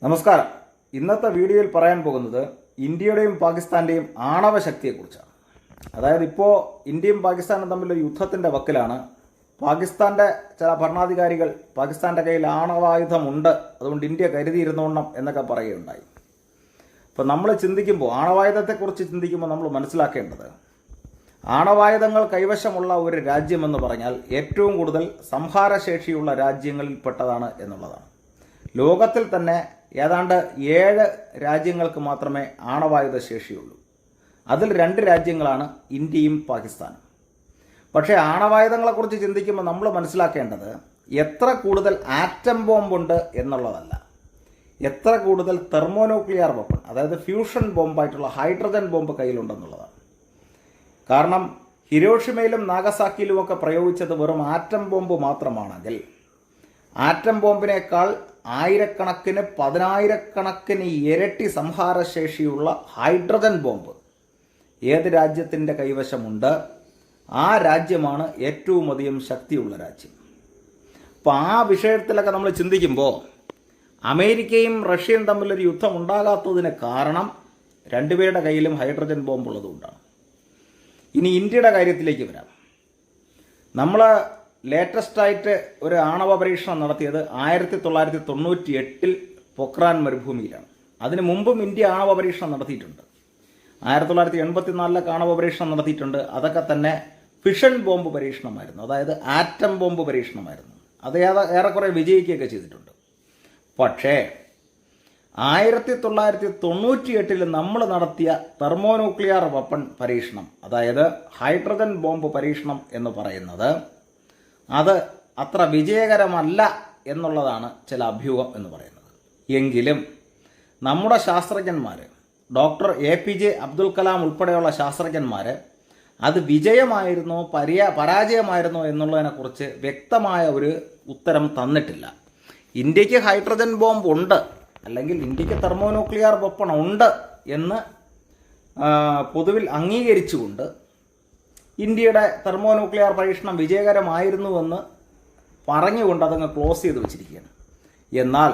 നമസ്കാരം. ഇന്നത്തെ വീഡിയോയിൽ പറയാൻ പോകുന്നത് ഇന്ത്യയുടെയും പാകിസ്ഥാൻ്റെയും ആണവ ശക്തിയെക്കുറിച്ചാണ്. അതായത് ഇപ്പോൾ ഇന്ത്യയും പാകിസ്ഥാനും തമ്മിലൊരു യുദ്ധത്തിൻ്റെ വക്കിലാണ്. പാകിസ്ഥാൻ്റെ ചില ഭരണാധികാരികൾ പാകിസ്ഥാൻ്റെ കയ്യിൽ ആണവായുധമുണ്ട്, അതുകൊണ്ട് ഇന്ത്യ കരുതിയിരുന്നോണം എന്നൊക്കെ പറയുകയുണ്ടായി. അപ്പോൾ നമ്മൾ ചിന്തിക്കുമ്പോൾ, ആണവായുധത്തെക്കുറിച്ച് ചിന്തിക്കുമ്പോൾ നമ്മൾ മനസ്സിലാക്കേണ്ടത്, ആണവായുധങ്ങൾ കൈവശമുള്ള ഒരു രാജ്യമെന്ന് പറഞ്ഞാൽ ഏറ്റവും കൂടുതൽ സംഹാരശേഷിയുള്ള രാജ്യങ്ങളിൽപ്പെട്ടതാണ് എന്നുള്ളതാണ്. ലോകത്തിൽ തന്നെ ഏതാണ്ട് 7 രാജ്യങ്ങൾക്ക് മാത്രമേ ആണവായുധ ശേഷിയുള്ളൂ. അതിൽ 2 രാജ്യങ്ങളാണ് ഇന്ത്യയും പാകിസ്ഥാനും. പക്ഷേ ആണവായുധങ്ങളെക്കുറിച്ച് ചിന്തിക്കുമ്പോൾ നമ്മൾ മനസ്സിലാക്കേണ്ടത് എത്ര കൂടുതൽ ആറ്റം ബോംബുണ്ട് എന്നുള്ളതല്ല, എത്ര കൂടുതൽ തെർമോന്യൂക്ലിയർ വെപ്പൺ, അതായത് ഫ്യൂഷൻ ബോംബായിട്ടുള്ള ഹൈഡ്രജൻ ബോംബ് കയ്യിലുണ്ടെന്നുള്ളതാണ്. കാരണം ഹിരോഷിമയിലും നാഗസാക്കിയിലുമൊക്കെ പ്രയോഗിച്ചത് വെറും ആറ്റം ബോംബ് മാത്രമാണെങ്കിൽ, ആറ്റം ബോംബിനേക്കാൾ ആയിരക്കണക്കിന് 10,000-കണക്കിന് ഇരട്ടി സംഹാരശേഷിയുള്ള ഹൈഡ്രജൻ ബോംബ് ഏത് രാജ്യത്തിൻ്റെ കൈവശമുണ്ട്, ആ രാജ്യമാണ് ഏറ്റവും അധികം ശക്തിയുള്ള രാജ്യം. അപ്പോൾ ആ വിഷയത്തിലൊക്കെ നമ്മൾ ചിന്തിക്കുമ്പോൾ അമേരിക്കയും റഷ്യയും തമ്മിലൊരു യുദ്ധം ഉണ്ടാകാത്തതിന് കാരണം രണ്ടുപേരുടെ കയ്യിലും ഹൈഡ്രജൻ ബോംബ് ഉള്ളതുകൊണ്ടാണ്. ഇനി ഇന്ത്യയുടെ കാര്യത്തിലേക്ക് വരാം. നമ്മൾ ലേറ്റസ്റ്റായിട്ട് ഒരു ആണവ പരീക്ഷണം നടത്തിയത് 1998 പൊക്രാൻ മരുഭൂമിയിലാണ്. അതിനു മുമ്പും ഇന്ത്യ ആണവ പരീക്ഷണം നടത്തിയിട്ടുണ്ട്. 1984 ആണവ പരീക്ഷണം നടത്തിയിട്ടുണ്ട്. അതൊക്കെ തന്നെ ഫിഷൻ ബോംബ് പരീക്ഷണമായിരുന്നു, അതായത് ആറ്റം ബോംബ് പരീക്ഷണമായിരുന്നു. അത് ഏറെക്കുറെ വിജയിക്കുകയൊക്കെ ചെയ്തിട്ടുണ്ട്. പക്ഷേ 1998 നമ്മൾ നടത്തിയ തെർമോന്യൂക്ലിയർ വെപ്പൺ പരീക്ഷണം, അതായത് ഹൈഡ്രജൻ ബോംബ് പരീക്ഷണം എന്ന് പറയുന്നത്, അത് അത്ര വിജയകരമല്ല എന്നുള്ളതാണ് ചില അഭ്യൂഹം എന്ന് പറയുന്നത്. എങ്കിലും നമ്മുടെ ശാസ്ത്രജ്ഞന്മാർ, ഡോക്ടർ APJ അബ്ദുൽ കലാം ഉൾപ്പെടെയുള്ള ശാസ്ത്രജ്ഞന്മാർ അത് വിജയമായിരുന്നോ പരാജയമായിരുന്നോ എന്നുള്ളതിനെക്കുറിച്ച് വ്യക്തമായ ഒരു ഉത്തരം തന്നിട്ടില്ല. ഇന്ത്യക്ക് ഹൈഡ്രജൻ ബോംബ് ഉണ്ട്, അല്ലെങ്കിൽ ഇന്ത്യക്ക് തെർമോന്യൂക്ലിയർ വെപ്പൺ ഉണ്ട് എന്ന് പൊതുവിൽ അംഗീകരിച്ചുകൊണ്ട് ഇന്ത്യയുടെ തെർമോന്യൂക്ലിയർ പരീക്ഷണം വിജയകരമായിരുന്നുവെന്ന് പറഞ്ഞുകൊണ്ട് ക്ലോസ് ചെയ്ത് വെച്ചിരിക്കുകയാണ്. എന്നാൽ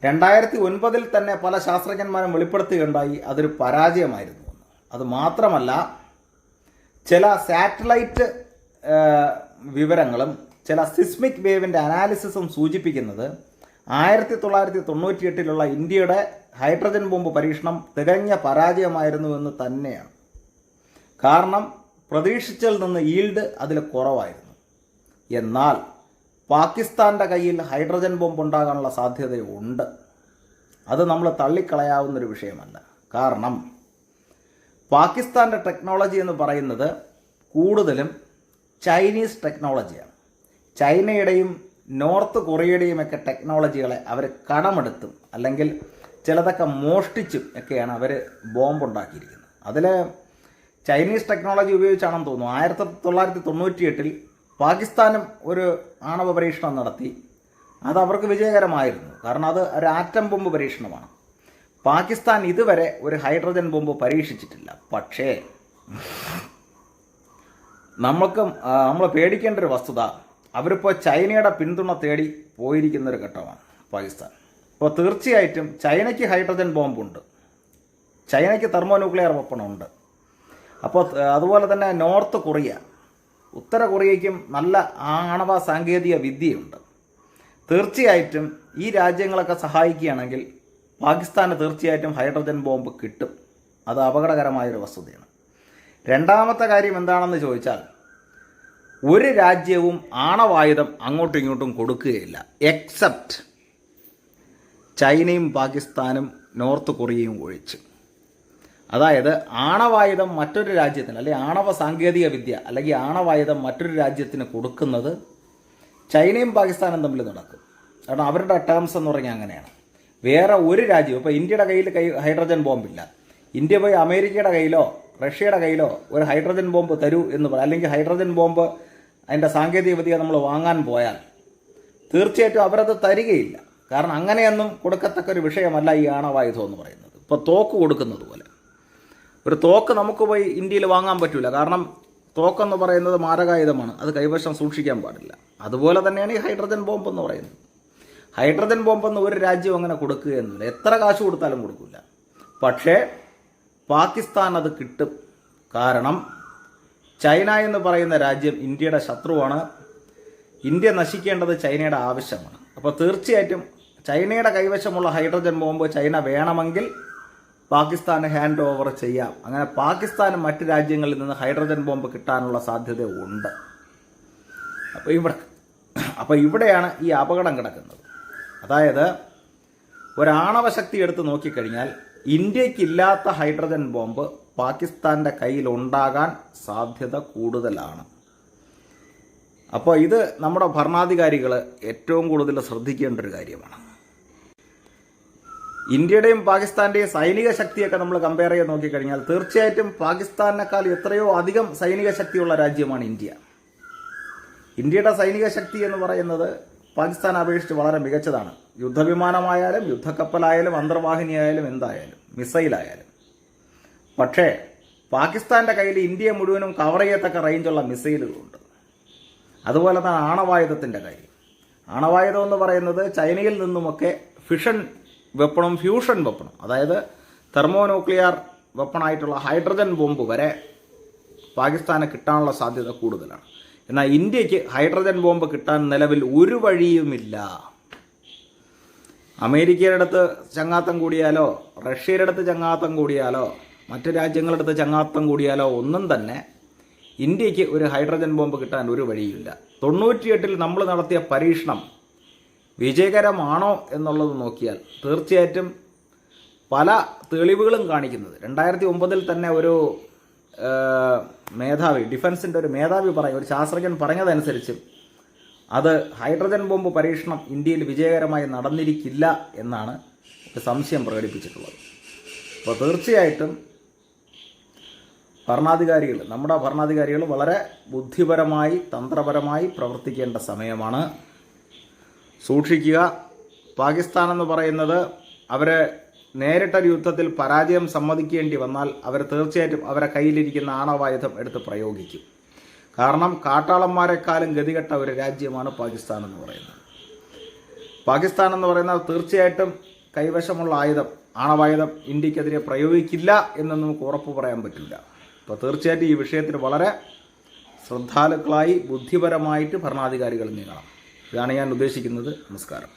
2009 തന്നെ പല ശാസ്ത്രജ്ഞന്മാരും വെളിപ്പെടുത്തുകയുണ്ടായി അതൊരു പരാജയമായിരുന്നു എന്ന്. അതുമാത്രമല്ല, ചില സാറ്റലൈറ്റ് വിവരങ്ങളും ചില സിസ്മിക് വേവിൻ്റെ അനാലിസിസും സൂചിപ്പിക്കുന്നത് 1998 ഇന്ത്യയുടെ ഹൈഡ്രജൻ ബോംബ് പരീക്ഷണം തികഞ്ഞ പരാജയമായിരുന്നുവെന്ന് തന്നെയാണ്. കാരണം പ്രതീക്ഷിച്ചതിൽ നിന്ന് ഈൽഡ് അതിൽ കുറവായിരുന്നു. എന്നാൽ പാകിസ്ഥാൻ്റെ കയ്യിൽ ഹൈഡ്രജൻ ബോംബ് ഉണ്ടാകാനുള്ള സാധ്യതയുണ്ട്. അത് നമ്മൾ തള്ളിക്കളയാവുന്നൊരു വിഷയമല്ല. കാരണം പാകിസ്ഥാൻ്റെ ടെക്നോളജി എന്ന് പറയുന്നത് കൂടുതലും ചൈനീസ് ടെക്നോളജിയാണ്. ചൈനയുടെയും നോർത്ത് കൊറിയയുടെയും ഒക്കെ ടെക്നോളജികളെ അവർ കടമെടുത്തും അല്ലെങ്കിൽ ചിലതൊക്കെ മോഷ്ടിച്ചും ഒക്കെയാണ് അവർ ബോംബ് ഉണ്ടാക്കിയിരിക്കുന്നത്. അതിൽ ചൈനീസ് ടെക്നോളജി ഉപയോഗിച്ചാണെന്ന് തോന്നുന്നു 1998 പാകിസ്ഥാനും ഒരു ആണവ പരീക്ഷണം നടത്തി. അത് അവർക്ക് വിജയകരമായിരുന്നു, കാരണം അത് ഒരു ആറ്റം ബോംബ് പരീക്ഷണമാണ്. പാകിസ്ഥാൻ ഇതുവരെ ഒരു ഹൈഡ്രജൻ ബോംബ് പരീക്ഷിച്ചിട്ടില്ല. പക്ഷേ നമ്മൾ പേടിക്കേണ്ട ഒരു വസ്തുത, അവരിപ്പോൾ ചൈനയുടെ പിന്തുണ തേടി പോയിരിക്കുന്നൊരു ഘട്ടമാണ് പാകിസ്ഥാൻ. അപ്പോൾ തീർച്ചയായിട്ടും ചൈനയ്ക്ക് ഹൈഡ്രജൻ ബോംബുണ്ട്, ചൈനയ്ക്ക് തെർമോന്യൂക്ലിയർ വെപ്പണുണ്ട്. അപ്പോൾ അതുപോലെ തന്നെ നോർത്ത് കൊറിയ, ഉത്തര കൊറിയയ്ക്കും നല്ല ആണവ സാങ്കേതിക വിദ്യയുണ്ട്. തീർച്ചയായിട്ടും ഈ രാജ്യങ്ങളൊക്കെ സഹായിക്കുകയാണെങ്കിൽ പാകിസ്ഥാന് തീർച്ചയായിട്ടും ഹൈഡ്രജൻ ബോംബ് കിട്ടും. അത് അപകടകരമായൊരു വസ്തുതയാണ്. രണ്ടാമത്തെ കാര്യം എന്താണെന്ന് ചോദിച്ചാൽ, ഒരു രാജ്യവും ആണവായുധം അങ്ങോട്ടും ഇങ്ങോട്ടും കൊടുക്കുകയില്ല, എക്സെപ്റ്റ് ചൈനയും പാകിസ്ഥാനും നോർത്ത് കൊറിയയും ഒഴിച്ച്. അതായത് ആണവായുധം മറ്റൊരു രാജ്യത്തിന്, അല്ലെങ്കിൽ ആണവ സാങ്കേതിക വിദ്യ അല്ലെങ്കിൽ ആണവായുധം മറ്റൊരു രാജ്യത്തിന് കൊടുക്കുന്നത് ചൈനയും പാകിസ്ഥാനും തമ്മിൽ നടക്കും. കാരണം അവരുടെ ടേംസ് എന്ന് പറഞ്ഞാൽ അങ്ങനെയാണ്. വേറെ ഒരു രാജ്യവും, ഇപ്പോൾ ഇന്ത്യയുടെ കയ്യിൽ ഹൈഡ്രജൻ ബോംബില്ല, ഇന്ത്യ പോയി അമേരിക്കയുടെ കയ്യിലോ റഷ്യയുടെ കയ്യിലോ ഒരു ഹൈഡ്രജൻ ബോംബ് തരൂ എന്ന് പറയും, അല്ലെങ്കിൽ ഹൈഡ്രജൻ ബോംബ് അതിൻ്റെ സാങ്കേതിക വിദ്യ നമ്മൾ വാങ്ങാൻ പോയാൽ തീർച്ചയായിട്ടും അവരത് തരികയില്ല. കാരണം അങ്ങനെയൊന്നും കൊടുക്കത്തക്ക ഒരു വിഷയമല്ല ഈ ആണവായുധം എന്ന് പറയുന്നത്. ഇപ്പോൾ തോക്ക് കൊടുക്കുന്നത് പോലെ ഒരു തോക്ക് നമുക്ക് പോയി ഇന്ത്യയിൽ വാങ്ങാൻ പറ്റില്ല, കാരണം തോക്കെന്ന് പറയുന്നത് മാരകായുധമാണ്, അത് കൈവശം സൂക്ഷിക്കാൻ പാടില്ല. അതുപോലെ തന്നെയാണ് ഈ ഹൈഡ്രജൻ ബോംബ് എന്ന് പറയുന്നത്. ഹൈഡ്രജൻ ബോംബൊന്നും ഒരു രാജ്യം അങ്ങനെ കൊടുക്കുകയൊന്നുമില്ല, എത്ര കാശ് കൊടുത്താലും കൊടുക്കില്ല. പക്ഷേ പാകിസ്ഥാൻ അത് കിട്ടും. കാരണം ചൈന എന്ന് പറയുന്ന രാജ്യം ഇന്ത്യയുടെ ശത്രുവാണ്. ഇന്ത്യ നശിക്കേണ്ടത് ചൈനയുടെ ആവശ്യമാണ്. അപ്പോൾ തീർച്ചയായിട്ടും ചൈനയുടെ കൈവശമുള്ള ഹൈഡ്രജൻ ബോംബ് ചൈന വേണമെങ്കിൽ പാകിസ്ഥാന് ഹാൻഡ് ഓവർ ചെയ്യാം. അങ്ങനെ പാകിസ്ഥാന് മറ്റ് രാജ്യങ്ങളിൽ നിന്ന് ഹൈഡ്രജൻ ബോംബ് കിട്ടാനുള്ള സാധ്യത ഉണ്ട്. അപ്പോൾ ഇവിടെയാണ് ഈ അപകടം കിടക്കുന്നത്. അതായത് ഒരാണവ ശക്തി എടുത്ത് നോക്കിക്കഴിഞ്ഞാൽ ഇന്ത്യക്കില്ലാത്ത ഹൈഡ്രജൻ ബോംബ് പാകിസ്ഥാൻ്റെ കയ്യിലുണ്ടാകാൻ സാധ്യത കൂടുതലാണ്. അപ്പോൾ ഇത് നമ്മുടെ ഭരണാധികാരികൾ ഏറ്റവും കൂടുതൽ ശ്രദ്ധിക്കേണ്ട ഒരു കാര്യമാണ്. ഇന്ത്യയുടെയും പാകിസ്ഥാൻ്റെയും സൈനിക ശക്തിയൊക്കെ നമ്മൾ കമ്പയർ ചെയ്ത് നോക്കിക്കഴിഞ്ഞാൽ തീർച്ചയായിട്ടും പാകിസ്ഥാനേക്കാൾ എത്രയോ അധികം സൈനിക ശക്തിയുള്ള രാജ്യമാണ് ഇന്ത്യ. ഇന്ത്യയുടെ സൈനിക ശക്തി എന്ന് പറയുന്നത് പാകിസ്ഥാൻ അപേക്ഷിച്ച് വളരെ മികച്ചതാണ്. യുദ്ധവിമാനമായാലും യുദ്ധക്കപ്പലായാലും അന്തർവാഹിനിയായാലും എന്തായാലും മിസൈലായാലും. പക്ഷേ പാകിസ്ഥാൻ്റെ കയ്യിൽ ഇന്ത്യയെ മുഴുവനും കവർ ചെയ്യത്തക്ക റേഞ്ചുള്ള മിസൈലുകളുണ്ട്. അതുപോലെ തന്നെ ആണവായുധത്തിൻ്റെ കാര്യം. ആണവായുധം എന്ന് പറയുന്നത് ചൈനയിൽ നിന്നുമൊക്കെ ഫിഷൻ വെപ്പണും ഫ്യൂഷൻ വെപ്പണും, അതായത് തെർമോന്യൂക്ലിയർ വെപ്പണായിട്ടുള്ള ഹൈഡ്രജൻ ബോംബ് വരെ പാകിസ്ഥാന് കിട്ടാനുള്ള സാധ്യത കൂടുതലാണ്. എന്നാൽ ഇന്ത്യക്ക് ഹൈഡ്രജൻ ബോംബ് കിട്ടാൻ നിലവിൽ ഒരു വഴിയുമില്ല. അമേരിക്കയുടെ അടുത്ത് ചങ്ങാത്തം കൂടിയാലോ റഷ്യയുടെ അടുത്ത് ചങ്ങാത്തം കൂടിയാലോ മറ്റു രാജ്യങ്ങളുടെ അടുത്ത് ചങ്ങാത്തം കൂടിയാലോ ഒന്നും തന്നെ ഇന്ത്യക്ക് ഒരു ഹൈഡ്രജൻ ബോംബ് കിട്ടാൻ ഒരു വഴിയില്ല. 98 നമ്മൾ നടത്തിയ പരീക്ഷണം വിജയകരമാണോ എന്നുള്ളത് നോക്കിയാൽ തീർച്ചയായിട്ടും പല തെളിവുകളും കാണിക്കുന്നത് 2009 തന്നെ ഒരു മേധാവി, ഡിഫൻസിൻ്റെ ഒരു മേധാവി ഒരു ശാസ്ത്രജ്ഞൻ പറഞ്ഞതനുസരിച്ച് അത് ഹൈഡ്രജൻ ബോംബ് പരീക്ഷണം ഇന്ത്യയിൽ വിജയകരമായി നടന്നിരിക്കില്ല എന്നാണ് ഒരു സംശയം പ്രകടിപ്പിച്ചിട്ടുള്ളത്. അപ്പോൾ തീർച്ചയായിട്ടും നമ്മുടെ ഭരണാധികാരികൾ വളരെ ബുദ്ധിപരമായി തന്ത്രപരമായി പ്രവർത്തിക്കേണ്ട സമയമാണ്. സൂക്ഷിക്കുക. പാകിസ്ഥാൻ എന്ന് പറയുന്നത് അവരെ നേരിട്ടൊരു യുദ്ധത്തിൽ പരാജയം സമ്മതിക്കേണ്ടി വന്നാൽ അവർ തീർച്ചയായിട്ടും അവരെ കയ്യിലിരിക്കുന്ന ആണവായുധം എടുത്ത് പ്രയോഗിക്കും. കാരണം കാട്ടാളന്മാരെക്കാളും ഗതികെട്ട ഒരു രാജ്യമാണ് പാകിസ്ഥാൻ എന്ന് പറയുന്നത്. പാകിസ്ഥാൻ എന്ന് പറയുന്നത് തീർച്ചയായിട്ടും കൈവശമുള്ള ആണവായുധം ഇന്ത്യക്കെതിരെ പ്രയോഗിക്കില്ല എന്ന് നമുക്ക് ഉറപ്പ് പറയാൻ പറ്റില്ല. അപ്പോൾ തീർച്ചയായിട്ടും ഈ വിഷയത്തിൽ വളരെ ശ്രദ്ധാലുക്കളായി ബുദ്ധിപരമായിട്ട് ഭരണാധികാരികൾ നീങ്ങണം. ഇതാണ് ഞാൻ ഉദ്ദേശിക്കുന്നത്. നമസ്കാരം.